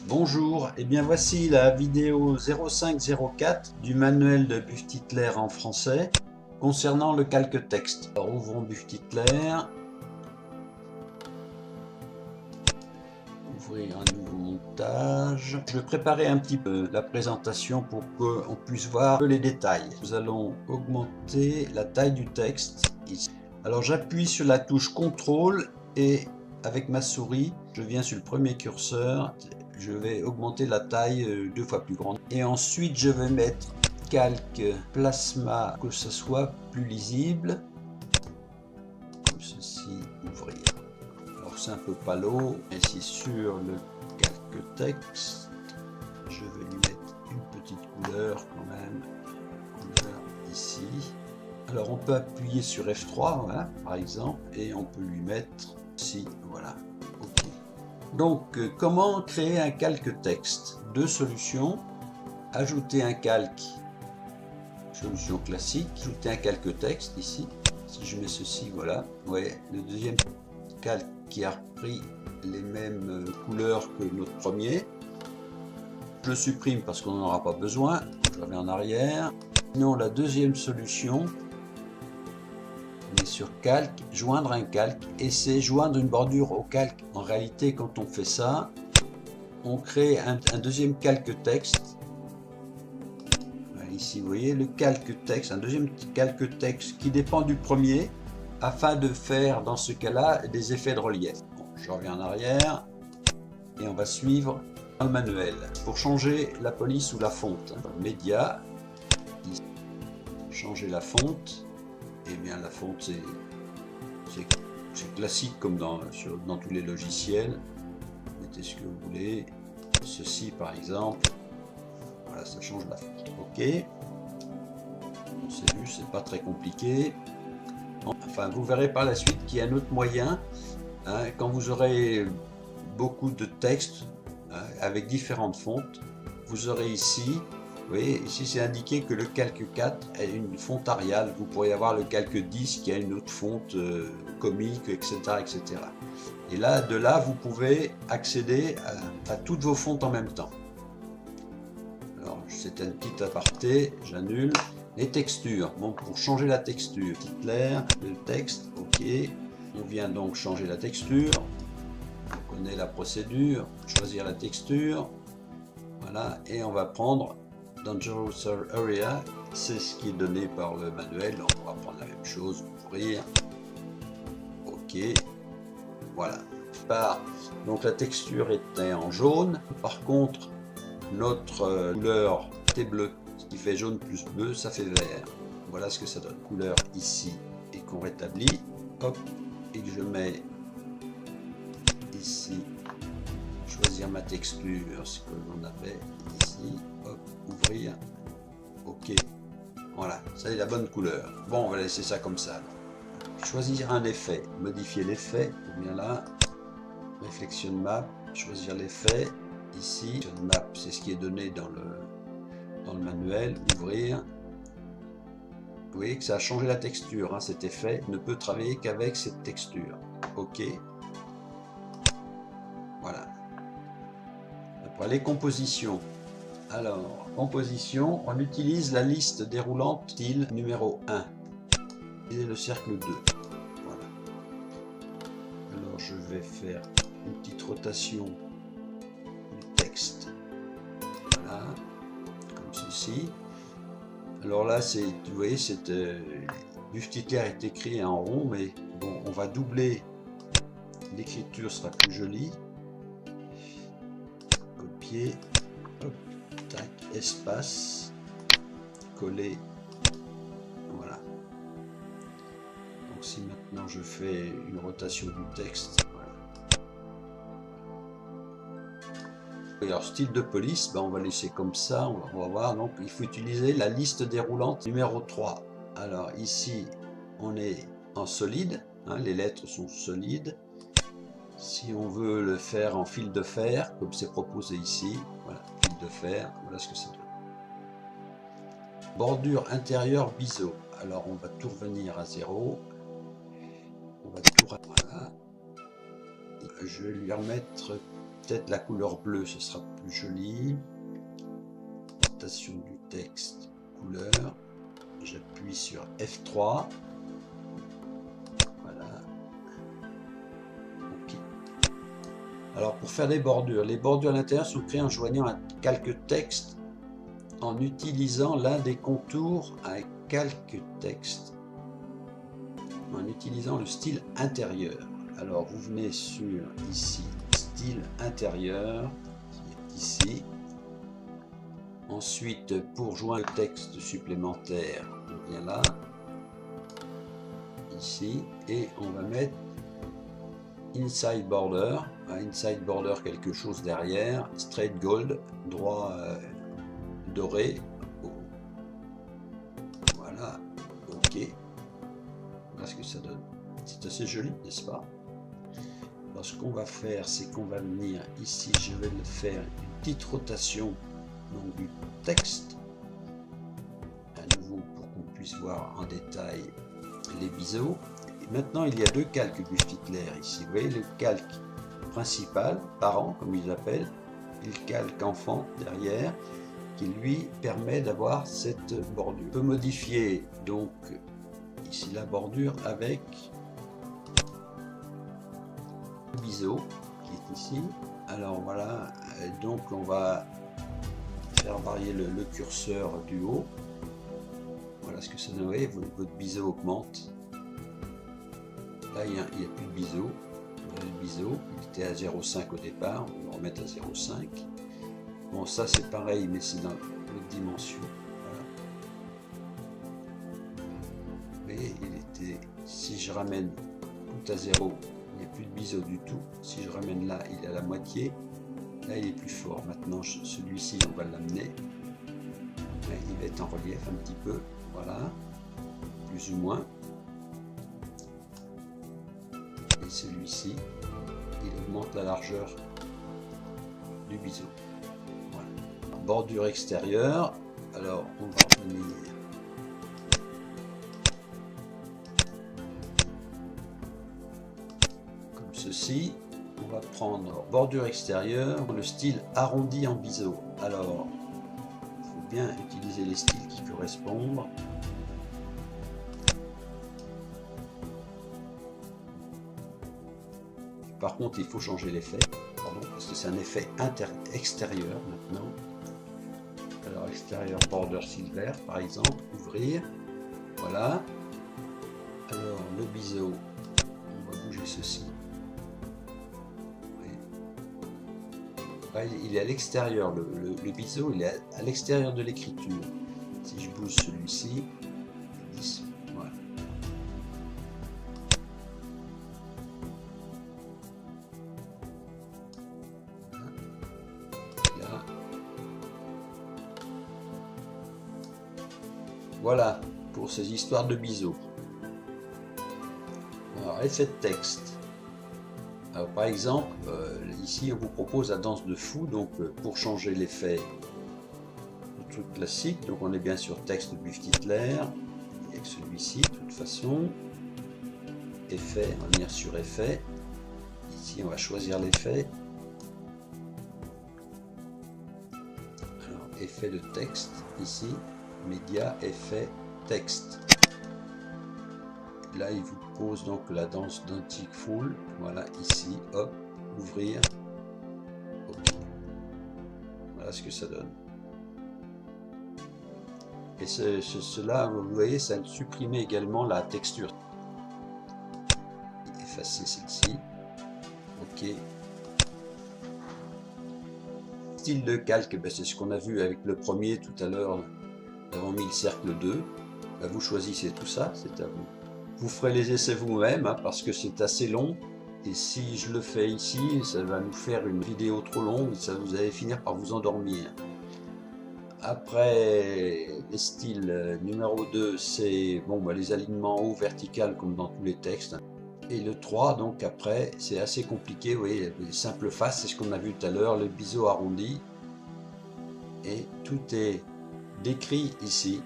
Bonjour, et bien voici la vidéo 0504 du manuel de Buch-Tytler en français concernant le calque texte. Alors ouvrons Buch-Tytler, ouvrir un nouveau montage. Je vais préparer un petit peu la présentation pour qu'on puisse voir les détails. Nous allons augmenter la taille du texte ici. Alors j'appuie sur la touche CTRL et avec ma souris, je viens sur le premier curseur. Je vais augmenter la taille 2 fois plus grande. Et ensuite, je vais mettre calque plasma, que ce soit plus lisible. Comme ceci, ouvrir. Alors, c'est un peu palo. Ici, sur le calque texte, je vais lui mettre une petite couleur quand même. Couleur ici. Alors, on peut appuyer sur F3, hein, par exemple, et on peut lui mettre ici, voilà. OK. Donc, comment créer un calque texte? Deux solutions. Ajouter un calque, solution classique. Ajouter un calque texte ici. Si je mets ceci, voilà. Vous voyez, le deuxième calque qui a repris les mêmes couleurs que notre premier. Je le supprime parce qu'on n'en aura pas besoin. Je reviens en arrière. Sinon, la deuxième solution, on est sur calque, joindre un calque, et c'est joindre une bordure au calque. En réalité, quand on fait ça, on crée un deuxième calque texte. Ici, vous voyez le calque texte, un deuxième calque texte qui dépend du premier, afin de faire dans ce cas-là des effets de relief. Bon, je reviens en arrière et on va suivre dans le manuel. Pour changer la police ou la fonte, média, ici, changer la fonte. Et bien la fonte c'est classique comme dans tous les logiciels. Mettez ce que vous voulez. Ceci par exemple. Voilà, ça change la fonte. OK. On s'est vu, c'est pas très compliqué. Enfin, vous verrez par la suite qu'il y a un autre moyen. Hein, quand vous aurez beaucoup de texte hein, avec différentes fontes, vous aurez ici. Vous voyez, ici c'est indiqué que le calque 4 est une fonte Arial. Vous pourriez avoir le calque 10 qui a une autre fonte comique, etc., etc. Et là, de là, vous pouvez accéder à toutes vos fontes en même temps. Alors, c'est un petit aparté, j'annule. Les textures, bon, pour changer la texture, Tytler, le texte, OK. On vient donc changer la texture. On connaît la procédure, choisir la texture. Voilà, et on va prendre Dangerous Area, c'est ce qui est donné par le manuel. On va prendre la même chose, ouvrir. OK. Voilà. Donc la texture était en jaune. Par contre, notre couleur était bleue. Ce qui fait jaune plus bleu, ça fait vert. Voilà ce que ça donne. Couleur ici et qu'on rétablit. Hop. Et que je mets ici. Choisir ma texture, ce que l'on avait ici. Hop. Ouvrir. OK. Voilà, ça est la bonne couleur. Bon, on va laisser ça comme ça. Choisir un effet, modifier l'effet, bien là. Reflection map, choisir l'effet. Ici, map, c'est ce qui est donné dans le manuel. Ouvrir. Vous voyez que ça a changé la texture. Hein, cet effet ne peut travailler qu'avec cette texture. OK. Voilà. Après les compositions. Alors, composition, on utilise la liste déroulante style numéro 1 et le cercle 2. Voilà. Alors, je vais faire une petite rotation du texte. Voilà, comme ceci. Alors là, vous voyez, Buch-Tytler est écrit en rond, mais bon, on va doubler. L'écriture sera plus jolie. Copier. Hop. Tac, espace, coller, voilà. Donc si maintenant je fais une rotation du texte, voilà. Et alors style de police, ben, on va laisser comme ça, on va voir, donc il faut utiliser la liste déroulante numéro 3. Alors ici, on est en solide, hein, les lettres sont solides. Si on veut le faire en fil de fer, comme c'est proposé ici, voilà, fil de fer, voilà ce que ça donne. Bordure intérieure biseau. Alors on va tout revenir à 0. On va tout, voilà. Je vais lui remettre peut-être la couleur bleue, ce sera plus joli. Orientation du texte, couleur. J'appuie sur F3. Voilà. OK. Alors pour faire les bordures à l'intérieur sont créées en joignant un calque texte en utilisant l'un des contours à un calque texte, en utilisant le style intérieur. Alors vous venez sur ici, style intérieur, qui est ici. Ensuite, pour joindre le texte supplémentaire, on vient là, ici, et on va mettre inside border, inside border quelque chose derrière, straight gold, droit doré, voilà, OK. Voilà ce que ça donne. C'est assez joli, n'est-ce pas? Alors ce qu'on va faire, c'est qu'on va venir ici, je vais le faire une petite rotation donc, du texte, à nouveau pour qu'on puisse voir en détail les biseaux. Et maintenant il y a deux calques Buft-Hitler ici. Vous voyez le calque principal, parent comme ils appellent, et le calque enfant derrière, qui lui permet d'avoir cette bordure. On peut modifier donc ici la bordure avec le biseau qui est ici. Alors voilà, donc on va faire varier le curseur du haut. Voilà ce que ça donne. Votre biseau augmente. Là il n'y a plus de biseau. Le biseau, il était à 0,5 au départ, on va le remettre à 0,5. Bon, ça c'est pareil, mais c'est dans l'autre dimension. Voilà. Vous voyez, il était. Si je ramène tout à 0, il n'y a plus de biseau du tout. Si je ramène là, il est à la moitié. Là, il est plus fort. Maintenant, celui-ci, on va l'amener. Il va être en relief un petit peu. Voilà. Plus ou moins. Et celui-ci, il augmente la largeur du biseau. Voilà. Bordure extérieure. Alors, on va revenir. Comme ceci. On va prendre bordure extérieure, le style arrondi en biseau. Alors, il faut bien utiliser les styles qui correspondent. Par contre, il faut changer l'effet, parce que c'est un effet extérieur maintenant. Alors, extérieur border silver, par exemple, ouvrir. Voilà. Alors, le biseau, on va bouger ceci. Il est à l'extérieur, le biseau, il est à l'extérieur de l'écriture. Si je bouge celui-ci, voilà. Là. Voilà pour ces histoires de biseau. Alors, effet de texte. Alors, par exemple, ici on vous propose la danse de fou, donc pour changer l'effet, le truc classique, donc on est bien sur texte Buft-Hitler, avec celui-ci de toute façon, effet, on va venir sur effet, ici on va choisir l'effet, alors effet de texte, ici, média, effet, texte. Là, il vous pose donc la danse d'Antique Fool. Voilà, ici, hop, ouvrir. OK. Voilà ce que ça donne. Et cela, vous voyez, ça supprimait également la texture. Effacer celle-ci. OK. Style de calque, ben, c'est ce qu'on a vu avec le premier tout à l'heure. Nous avons mis le cercle 2. Ben, vous choisissez tout ça, c'est à vous. Vous ferez les essais vous-même, hein, parce que c'est assez long. Et si je le fais ici, ça va nous faire une vidéo trop longue, ça vous allez finir par vous endormir. Après, les styles numéro 2, c'est bon, les alignements haut vertical comme dans tous les textes. Et le 3, donc après, c'est assez compliqué, vous voyez, les simples faces, c'est ce qu'on a vu tout à l'heure, le biseau arrondi. Et tout est décrit ici.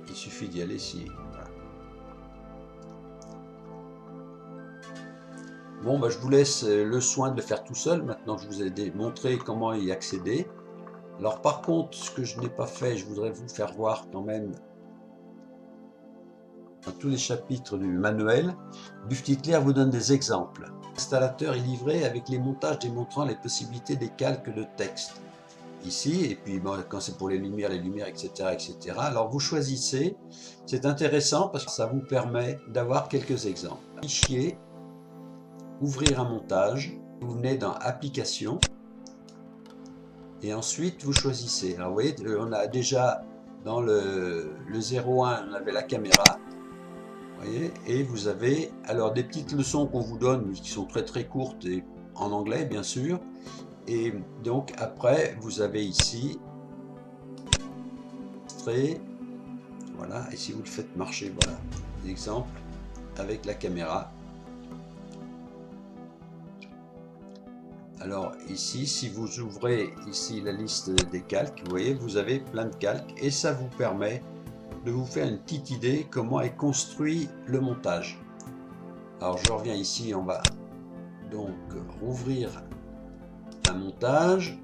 Il suffit d'y aller ici. Voilà. Bon, je vous laisse le soin de le faire tout seul, maintenant que je vous ai montré comment y accéder. Alors par contre, ce que je n'ai pas fait, je voudrais vous faire voir quand même dans tous les chapitres du manuel. Buftitler vous donne des exemples. L'installateur est livré avec les montages démontrant les possibilités des calques de texte. Ici, et puis bon, quand c'est pour les lumières, etc., etc. Alors vous choisissez, c'est intéressant parce que ça vous permet d'avoir quelques exemples. Fichier, ouvrir un montage, vous venez dans Applications, et ensuite vous choisissez. Alors vous voyez, on a déjà dans le 01, on avait la caméra, vous voyez, et vous avez alors des petites leçons qu'on vous donne, qui sont très très courtes et en anglais bien sûr. Et donc après vous avez ici, voilà, et si vous le faites marcher, voilà, exemple avec la caméra. Alors ici, si vous ouvrez ici la liste des calques, vous voyez, vous avez plein de calques et ça vous permet de vous faire une petite idée comment est construit le montage. Alors je reviens ici, on va donc rouvrir un montage.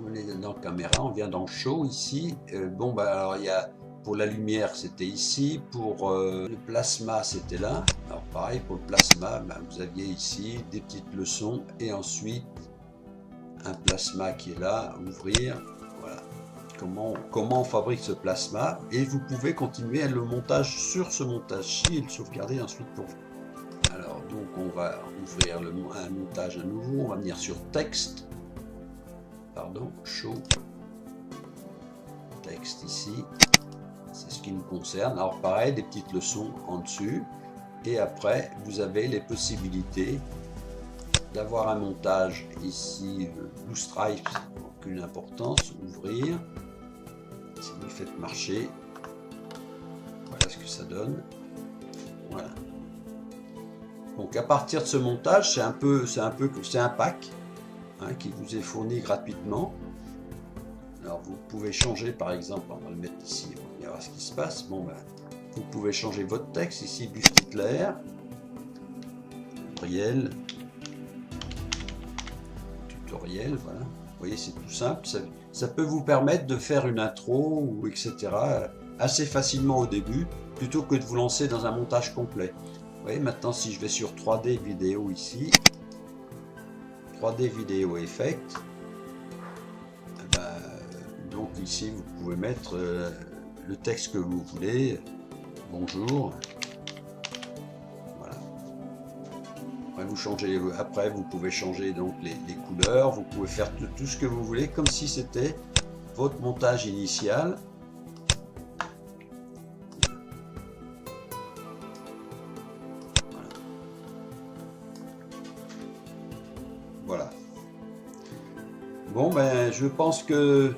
On est dans caméra, on vient dans Show ici. Alors il y a pour la lumière, c'était ici. Pour le plasma, c'était là. Alors pareil, pour le plasma, vous aviez ici des petites leçons. Et ensuite, un plasma qui est là, ouvrir. Voilà. Comment on fabrique ce plasma. Et vous pouvez continuer le montage sur ce montage-ci et le sauvegarder ensuite pour vous. Alors, donc on va ouvrir un montage à nouveau. On va venir sur Texte. Pardon, Show. Texte ici. C'est ce qui nous concerne. Alors pareil, des petites leçons en dessus. Et après, vous avez les possibilités d'avoir un montage ici, Blue Stripes, aucune importance, ouvrir. Si vous le faites marcher, voilà ce que ça donne. Voilà. Donc à partir de ce montage, c'est un pack qui vous est fourni gratuitement. Alors vous pouvez changer, par exemple, on va le mettre ici, on va voir ce qui se passe. Vous pouvez changer votre texte ici, Buftitler, tutoriel, voilà. Vous voyez, c'est tout simple. Ça peut vous permettre de faire une intro ou etc. assez facilement au début, plutôt que de vous lancer dans un montage complet. Vous voyez, maintenant si je vais sur 3D vidéo ici, 3D vidéo effect. Donc ici vous pouvez mettre le texte que vous voulez, bonjour, voilà. Après vous pouvez changer donc les couleurs, vous pouvez faire tout ce que vous voulez comme si c'était votre montage initial. Voilà. Bon, je pense que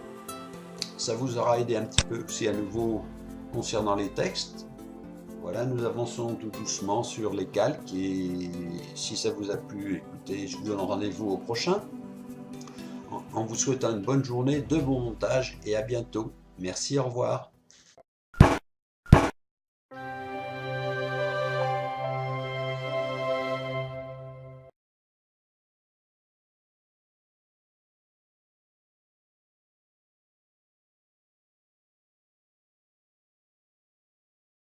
ça vous aura aidé un petit peu aussi à nouveau concernant les textes. Voilà, nous avançons tout doucement sur les calques et si ça vous a plu, écoutez, je vous donne rendez-vous au prochain. En vous souhaitant une bonne journée, de bon montage et à bientôt. Merci, au revoir.